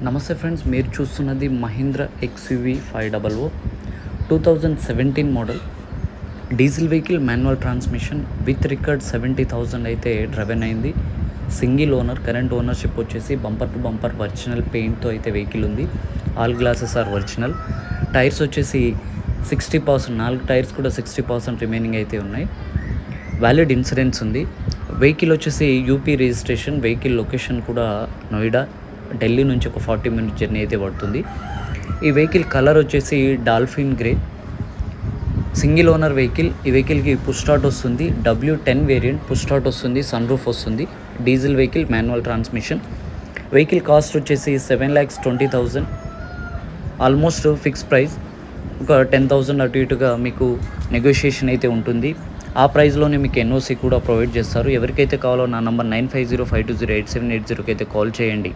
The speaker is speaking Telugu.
నమస్తే ఫ్రెండ్స్, మీరు చూస్తున్నది Mahindra XUV 500 2017 model diesel vehicle, manual transmission with record 70,000 అయితే డ్రైవెన్ అయింది. సింగిల్ ఓనర్, కరెంట్ ఓనర్షిప్ వచ్చేసి బంపర్ టు బంపర్ ఒరిజినల్ పెయింట్తో అయితే వెహికల్ ఉంది. All glasses are original. Tyres వచ్చేసి 60%, 4 టైర్స్ కూడా 60% రిమైనింగ్ అయితే ఉన్నాయి. వ్యాలిడ్ ఇన్సూరెన్స్ ఉంది. వెహికల్ వచ్చేసి యూపీ రిజిస్ట్రేషన్. వెహికల్ లొకేషన్ కూడా నోయిడా, ఢిల్లీ నుంచి ఒక 40 మినిట్స్ జర్నీ అయితే పడుతుంది. ఈ వెహికల్ కలర్ వచ్చేసి dolphin grey. Single owner vehicle. ఈ వెహికల్కి పుష్ స్టార్ట్ వస్తుంది, W10 వేరియంట్ పుష్ స్టార్ట్ వస్తుంది, సన్ రూఫ్ వస్తుంది. Diesel vehicle, manual transmission. Vehicle cost వచ్చేసి 7,20,000. Almost fix price. ఒక 10,000 అటు ఇటుగా మీకు నెగోషియేషన్ అయితే ఉంటుంది. ఆ ప్రైస్లోనే మీకు NOC కూడా ప్రొవైడ్ చేస్తారు. ఎవరికైతే కావాలో నా నంబర్ 9505208780కి అయితే కాల్ చేయండి.